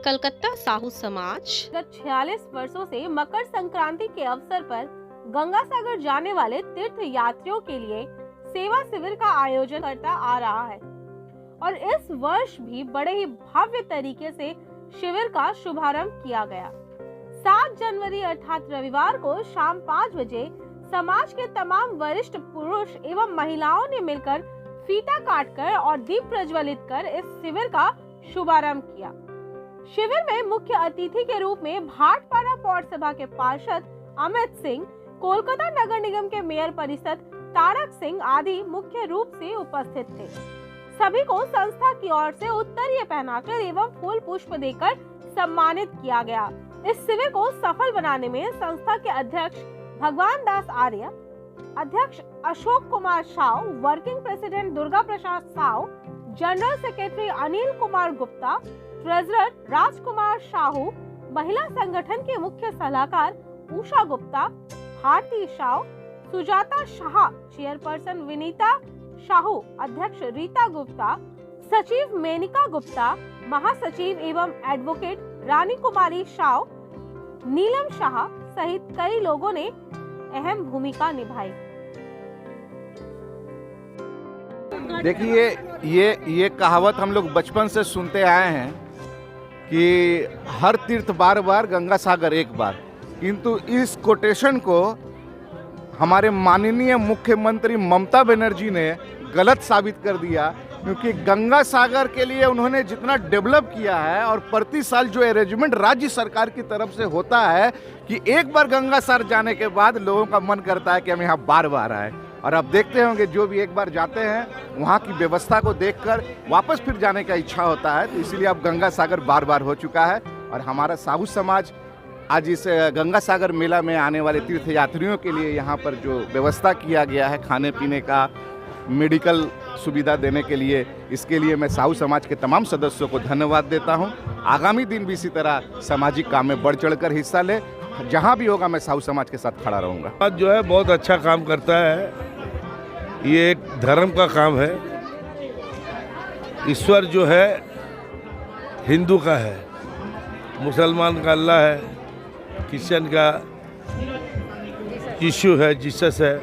कलकत्ता साहू समाज गत 46 वर्षों से मकर संक्रांति के अवसर पर गंगा सागर जाने वाले तीर्थ यात्रियों के लिए सेवा शिविर का आयोजन करता आ रहा है और इस वर्ष भी बड़े ही भव्य तरीके से शिविर का शुभारंभ किया गया। 7 जनवरी अर्थात रविवार को शाम 5 बजे समाज के तमाम वरिष्ठ पुरुष एवं महिलाओं ने मिलकर फीता काटकर और दीप प्रज्वलित कर इस शिविर का शुभारंभ किया। शिविर में मुख्य अतिथि के रूप में भाटपाड़ा पौर सभा के पार्षद अमित सिंह, कोलकाता नगर निगम के मेयर परिषद तारक सिंह आदि मुख्य रूप से उपस्थित थे। सभी को संस्था की ओर से उत्तरीय पहनाकर एवं फूल पुष्प देकर सम्मानित किया गया। इस शिविर को सफल बनाने में संस्था के अध्यक्ष भगवान दास आर्य, अध्यक्ष Ashok Kumar Sao, working president Durga Prasad Sao, general secretary Anil Kumar Gupta, treasurer Rajkumar Sahu, महिला संगठन के मुख्य सलाहकार उषा गुप्ता, भारती साव, सुजाता शाह, चेयरपर्सन विनीता साहू, अध्यक्ष रीता गुप्ता, सचिव मेनिका गुप्ता, महासचिव एवं एडवोकेट रानी कुमारी साव, नीलम शाह सहित कई लोगों ने अहम भूमिका निभाई। देखिए, ये कहावत हम लोग बचपन से सुनते आए हैं कि हर तीर्थ बार बार गंगा सागर एक बार, किंतु इस कोटेशन को हमारे माननीय मुख्यमंत्री ममता बनर्जी ने गलत साबित कर दिया, क्योंकि गंगा सागर के लिए उन्होंने जितना डेवलप किया है और प्रति साल जो अरेंजमेंट राज्य सरकार की तरफ से होता है कि एक बार गंगा सागर जाने के बाद लोगों का मन करता है कि हम यहाँ बार बार आए। और अब देखते होंगे जो भी एक बार जाते हैं वहाँ की व्यवस्था को देखकर वापस फिर जाने का इच्छा होता है, तो इसीलिए अब गंगा सागर बार बार हो चुका है। और हमारा साहू समाज आज इस गंगा सागर मेला में आने वाले तीर्थ यात्रियों के लिए यहाँ पर जो व्यवस्था किया गया है खाने पीने का, मेडिकल सुविधा देने के लिए, इसके लिए मैं साहू समाज के तमाम सदस्यों को धन्यवाद देता हूँ। आगामी दिन भी इसी तरह सामाजिक काम में बढ़ चढ़कर हिस्सा ले, जहाँ भी होगा मैं साहू समाज के साथ खड़ा रहूँगा। आज जो है बहुत अच्छा काम करता है, ये एक धर्म का काम है। ईश्वर जो है हिंदू का है, मुसलमान का अल्लाह है, क्रिश्चियन का यीशु है, जीसस है,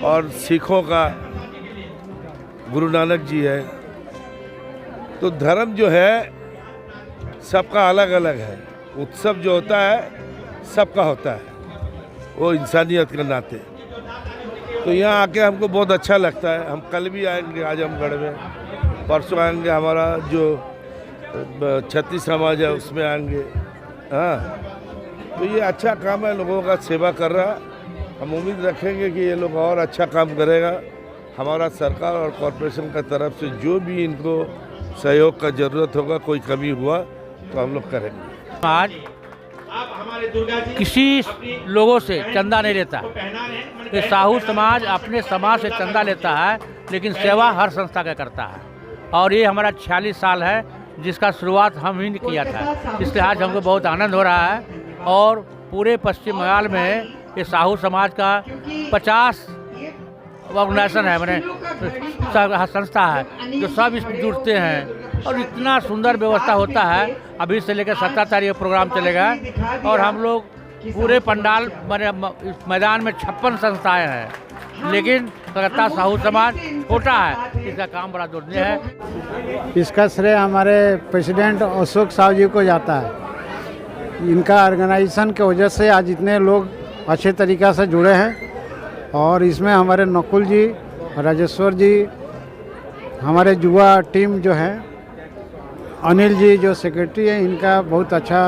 और सिखों का गुरु नानक जी है। तो धर्म जो है सबका अलग अलग है, उत्सव जो होता है सबका होता है, वो इंसानियत के नाते। तो यहाँ आके हमको बहुत अच्छा लगता है। हम कल भी आएंगे आजमगढ़ में, परसों आएंगे, हमारा जो छत्तीस समाज है उसमें आएंगे। हाँ, तो ये अच्छा काम है, लोगों का सेवा कर रहा। हम उम्मीद रखेंगे कि ये लोग और अच्छा काम करेगा। हमारा सरकार और कॉरपोरेशन का तरफ से जो भी इनको सहयोग का ज़रूरत होगा, कोई कमी हुआ तो हम लोग करेंगे। आज किसी लोगों से चंदा नहीं लेता, ये साहू समाज अपने समाज से चंदा लेता है, लेकिन सेवा हर संस्था का करता है। और ये हमारा 46 साल है जिसका शुरुआत हम ही ने किया था, इसलिए आज हमको बहुत आनंद हो रहा है। और पूरे पश्चिम बंगाल में ये साहू समाज का 50 ऑर्गेनाइजेशन है, मैंने संस्था है जो सब इसमें जुड़ते हैं और इतना सुंदर व्यवस्था होता है। अभी से लेकर 17 तारीख प्रोग्राम चलेगा और हम लोग पूरे पंडाल मैदान में 56 संस्थाएं हैं, लेकिन कलकत्ता साहू समाज छोटा है, इसका काम बड़ा दुर्लभ है। इसका श्रेय हमारे प्रेसिडेंट अशोक साव जी को जाता है। इनका ऑर्गेनाइजेशन के वजह से आज इतने लोग अच्छे तरीक़ा से जुड़े हैं। और इसमें हमारे नकुल जी, राजेश्वर जी, हमारे युवा टीम जो है, अनिल जी जो सेक्रेटरी है, इनका बहुत अच्छा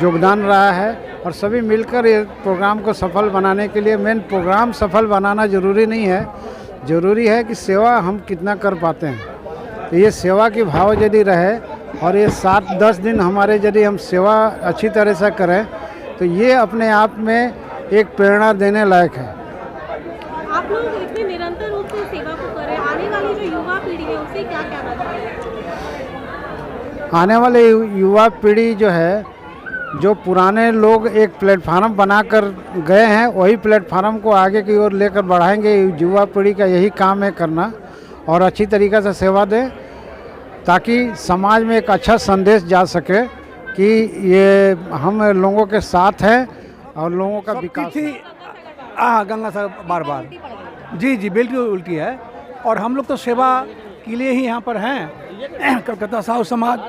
योगदान रहा है। और सभी मिलकर ये प्रोग्राम को सफल बनाने के लिए, मेन प्रोग्राम सफल बनाना ज़रूरी नहीं है, ज़रूरी है कि सेवा हम कितना कर पाते हैं। तो ये सेवा की भाव यदि रहे और ये 7-10 दिन हमारे यदि हम सेवा अच्छी तरह से करें तो ये अपने आप में एक प्रेरणा देने लायक है। आप लोग इतने निरंतर रूप से सेवा को कर रहे हैं, आने वाली जो युवा पीढ़ी है उसे क्या कहना चाहिए? आने वाले युवा पीढ़ी जो है, जो पुराने लोग एक प्लेटफार्म बनाकर गए हैं, वही प्लेटफार्म को आगे की ओर लेकर बढ़ाएंगे। युवा पीढ़ी का यही काम है करना और अच्छी तरीक़े से सेवा दें। ताकि समाज में एक अच्छा संदेश जा सके कि ये हम लोगों के साथ हैं और लोगों का विकास। गंगा सागर बार बार जी बिल्कुल उल्टी है। और हम लोग तो सेवा के लिए ही यहाँ पर हैं। कलकत्ता साहू समाज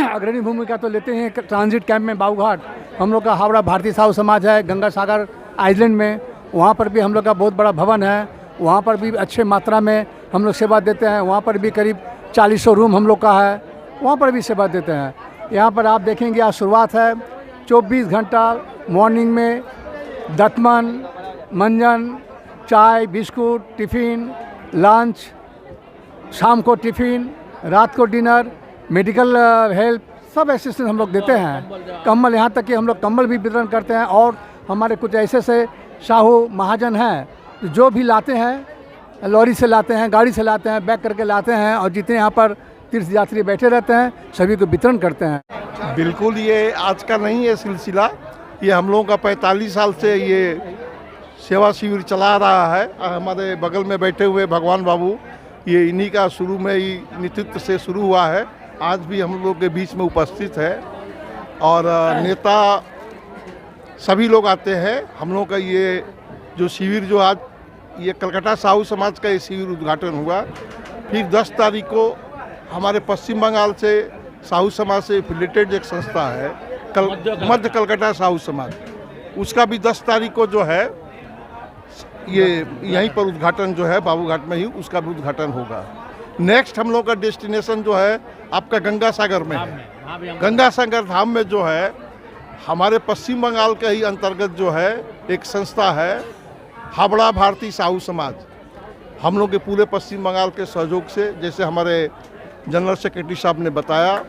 अग्रणी भूमिका तो लेते हैं ट्रांजिट कैंप में बाबूघाट। हम लोग का हावड़ा भारतीय साहू समाज है गंगा सागर आइलैंड में, वहाँ पर भी हम लोग का बहुत बड़ा भवन है, वहाँ पर भी अच्छे मात्रा में हम लोग सेवा देते हैं। वहाँ पर भी करीब 40 रूम हम लोग का है, वहाँ पर भी सेवा देते हैं। यहाँ पर आप देखेंगे आज शुरुआत है 24 घंटा मॉर्निंग में दतमन, मंजन, चाय, बिस्कुट, टिफ़िन, लंच, शाम को टिफ़िन, रात को डिनर, मेडिकल हेल्प, सब असिस्टेंस हम लोग देते हैं। कम्बल, यहाँ तक कि हम लोग कम्बल भी वितरण करते हैं। और हमारे कुछ ऐसे से साहू महाजन हैं जो भी लाते हैं, लॉरी से लाते हैं, गाड़ी से लाते हैं, बैग करके लाते हैं, और जितने यहाँ पर तीर्थ यात्री बैठे रहते हैं सभी को वितरण करते हैं। बिल्कुल ये आज का नहीं है सिलसिला, ये हम लोगों का 45 साल से ये सेवा शिविर चला रहा है। हमारे बगल में बैठे हुए भगवान बाबू, ये इन्हीं का शुरू में ही नेतृत्व से शुरू हुआ है, आज भी हम लोग के बीच में उपस्थित है। और नेता सभी लोग आते हैं। हम लोग का ये जो शिविर जो आज ये कलकत्ता साहू समाज का ये शिविर उद्घाटन हुआ, फिर 10 तारीख को हमारे पश्चिम बंगाल से साहू समाज से रिलेटेड एक संस्था है मध्य कलकत्ता साहू समाज, उसका भी 10 तारीख को जो है ये यहीं पर उद्घाटन जो है बाबूघाट में ही उसका भी उद्घाटन होगा। नेक्स्ट हम लोग का डेस्टिनेशन जो है आपका गंगा सागर में है। गंगा सागर धाम में जो है हमारे पश्चिम बंगाल के ही अंतर्गत जो है एक संस्था है हावड़ा भारतीय साहू समाज। हम लोग के पूरे पश्चिम बंगाल के सहयोग से, जैसे हमारे जनरल सेक्रेटरी साहब ने बताया,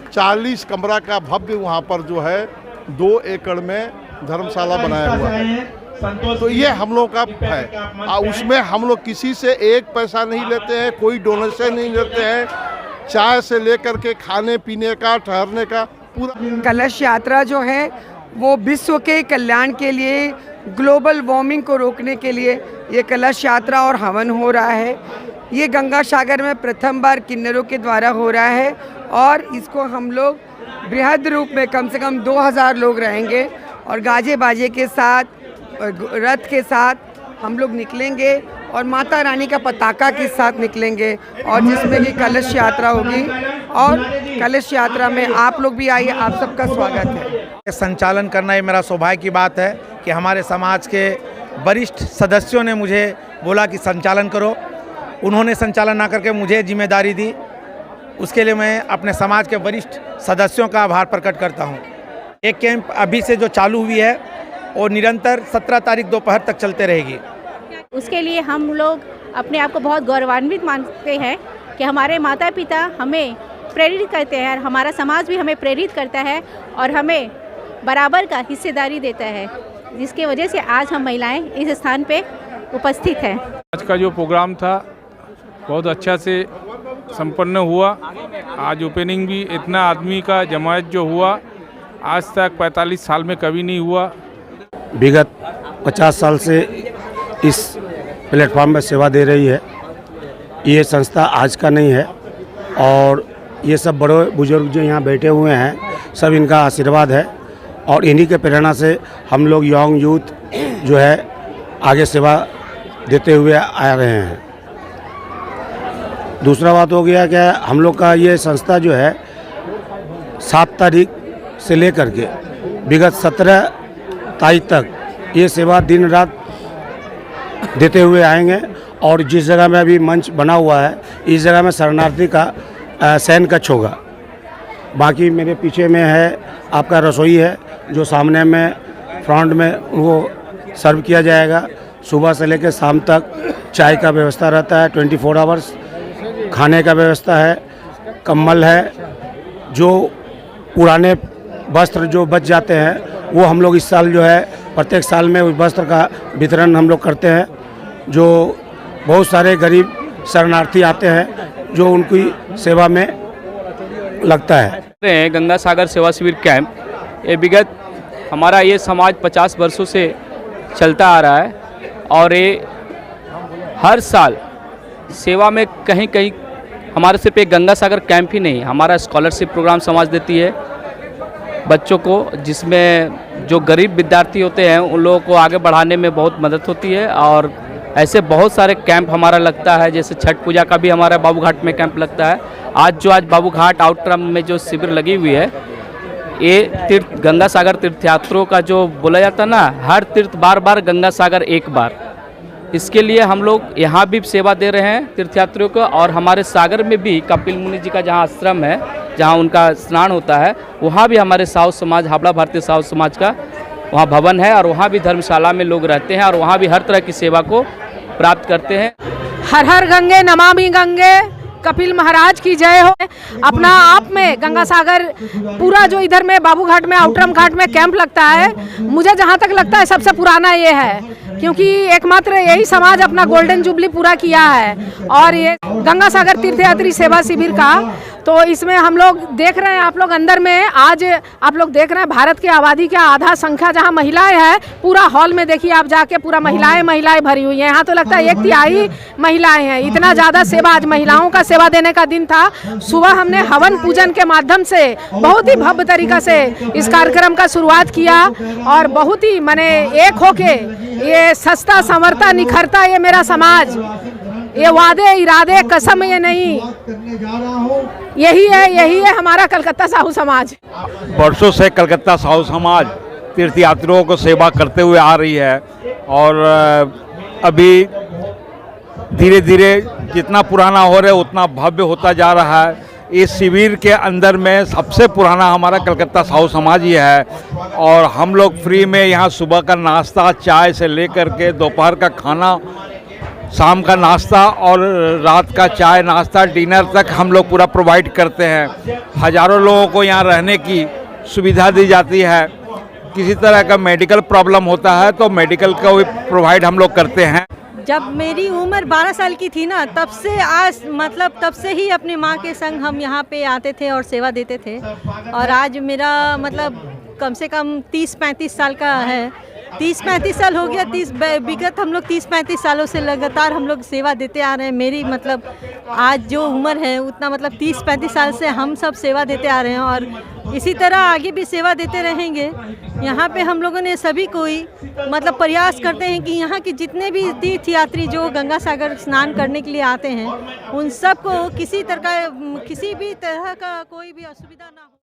40 कमरा का भव्य वहाँ पर जो है 2 एकड़ में धर्मशाला बनाया हुआ है। तो ये हम लोग का है, उसमें हम लोग किसी से एक पैसा नहीं लेते हैं, कोई डोनेशन नहीं लेते हैं। चाय से लेकर के खाने पीने का, ठहरने का पूरा। कलश यात्रा जो है वो विश्व के कल्याण के लिए, ग्लोबल वार्मिंग को रोकने के लिए ये कलश यात्रा और हवन हो रहा है। ये गंगा सागर में प्रथम बार किन्नरों के द्वारा हो रहा है और इसको हम लोग बृहद रूप में कम से कम 2000 लोग रहेंगे और गाजे बाजे के साथ, रथ के साथ हम लोग निकलेंगे और माता रानी का पताका के साथ निकलेंगे और जिसमें कि कलश यात्रा होगी। और कलश यात्रा में आप लोग भी आइए, आप सबका स्वागत है। संचालन करना ये मेरा सौभाग्य की बात है कि हमारे समाज के वरिष्ठ सदस्यों ने मुझे बोला कि संचालन करो। उन्होंने संचालन ना करके मुझे जिम्मेदारी दी, उसके लिए मैं अपने समाज के वरिष्ठ सदस्यों का आभार प्रकट करता हूँ। एक कैंप अभी से जो चालू हुई है और निरंतर 17 तारीख दोपहर तक चलते रहेगी। उसके लिए हम लोग अपने आप को बहुत गौरवान्वित मानते हैं कि हमारे माता पिता हमें प्रेरित करते हैं और हमारा समाज भी हमें प्रेरित करता है और हमें बराबर का हिस्सेदारी देता है, जिसकी वजह से आज हम महिलाएं इस स्थान पे उपस्थित हैं। आज का जो प्रोग्राम था बहुत अच्छा से संपन्न हुआ। आज ओपनिंग भी इतना आदमी का जमायत जो हुआ आज तक 45 साल में कभी नहीं हुआ। विगत 50 साल से इस प्लेटफॉर्म में सेवा दे रही है। ये संस्था आज का नहीं है और ये सब बड़े बुजुर्ग जो यहाँ बैठे हुए हैं सब इनका आशीर्वाद है और इन्हीं के प्रेरणा से हम लोग यंग यूथ जो है आगे सेवा देते हुए आ रहे हैं। दूसरा बात हो गया कि हम लोग का ये संस्था जो है 7 तारीख से लेकर के विगत 17 तारीख तक ये सेवा दिन रात देते हुए आएंगे और जिस जगह में अभी मंच बना हुआ है इस जगह में शरणार्थी का शयन कक्ष होगा। बाकी मेरे पीछे में है आपका रसोई है जो सामने में फ्रंट में उनको सर्व किया जाएगा। सुबह से लेकर शाम तक चाय का व्यवस्था रहता है, 24 आवर्स खाने का व्यवस्था है, कंबल है। जो पुराने वस्त्र जो बच जाते हैं वो हम लोग इस साल जो है प्रत्येक साल में उस वस्त्र का वितरण हम लोग करते हैं। जो बहुत सारे गरीब शरणार्थी आते हैं जो उनकी सेवा में लगता है। गंगा सागर सेवा शिविर कैंप ये विगत हमारा ये समाज 50 वर्षों से चलता आ रहा है और ये हर साल सेवा में कहीं कहीं हमारे सिर्फ एक गंगा सागर कैंप ही नहीं, हमारा स्कॉलरशिप प्रोग्राम समाज देती है बच्चों को, जिसमें जो गरीब विद्यार्थी होते हैं उन लोगों को आगे बढ़ाने में बहुत मदद होती है। और ऐसे बहुत सारे कैंप हमारा लगता है, जैसे छठ पूजा का भी हमारा बाबू घाट में कैंप लगता है। आज बाबू घाट आउटरम में जो शिविर लगी हुई है, ये गंगा सागर तीर्थयात्रियों का जो बोला जाता है ना, हर तीर्थ बार बार गंगा सागर एक बार, इसके लिए हम लोग यहाँ भी सेवा दे रहे हैं तीर्थयात्रियों को। और हमारे सागर में भी कपिल मुनि जी का जहाँ आश्रम है, जहाँ उनका स्नान होता है, वहाँ भी हमारे साहू समाज, हावड़ा भारतीय साहू समाज का वहाँ भवन है और वहाँ भी धर्मशाला में लोग रहते हैं और वहाँ भी हर तरह की सेवा को प्राप्त करते हैं। हर हर गंगे नमामि गंगे, कपिल महाराज की जय हो। अपना आप में गंगा सागर पूरा जो इधर में बाबू घाट में आउटरम घाट में कैंप लगता है, मुझे जहाँ तक लगता है सबसे पुराना ये है, क्योंकि एकमात्र यही समाज अपना गोल्डन जुबली पूरा किया है। और ये गंगा सागर तीर्थयात्री सेवा शिविर का, तो इसमें हम लोग देख रहे हैं, आप लोग अंदर में आज आप लोग देख रहे हैं भारत की आबादी का आधा संख्या जहां महिलाएं हैं, पूरा हॉल में देखिए आप जाके, पूरा महिलाएं भरी हुई हैं। यहाँ तो लगता है 1/3 महिलाएं हैं। इतना ज़्यादा सेवा, आज महिलाओं का सेवा देने का दिन था। सुबह हमने हवन पूजन के माध्यम से बहुत ही भव्य तरीका से इस कार्यक्रम का शुरुआत किया और बहुत ही माने एक होके, ये सस्ता संवरता निखरता ये मेरा समाज, ये वादे इरादे कसम ये नहीं, यही है हमारा कलकत्ता साहू समाज। वर्षों से कलकत्ता साहू समाज तीर्थयात्रियों को सेवा करते हुए आ रही है और अभी धीरे धीरे जितना पुराना हो रहा है उतना भव्य होता जा रहा है। इस शिविर के अंदर में सबसे पुराना हमारा कलकत्ता साहू समाज ही है और हम लोग फ्री में यहाँ सुबह का नाश्ता, चाय से लेकर के दोपहर का खाना, शाम का नाश्ता और रात का चाय नाश्ता, डिनर तक हम लोग पूरा प्रोवाइड करते हैं। हज़ारों लोगों को यहाँ रहने की सुविधा दी जाती है। किसी तरह का मेडिकल प्रॉब्लम होता है तो मेडिकल का भी प्रोवाइड हम लोग करते हैं। जब मेरी उम्र 12 साल की थी ना, तब से आज मतलब तब से ही अपनी माँ के संग हम यहाँ पे आते थे और सेवा देते थे। और आज मेरा मतलब कम से कम 30-35 साल का है, 30-35 साल हो गया। विगत हम लोग 30-35 सालों से लगातार हम लोग सेवा देते आ रहे हैं। मेरी मतलब आज जो उम्र है उतना मतलब 30-35 साल से हम सब सेवा देते आ रहे हैं और इसी तरह आगे भी सेवा देते रहेंगे। यहाँ पे हम लोगों ने सभी कोई मतलब प्रयास करते हैं कि यहाँ के जितने भी तीर्थयात्री जो गंगा सागर स्नान करने के लिए आते हैं, उन सब को किसी भी तरह का कोई भी असुविधा ना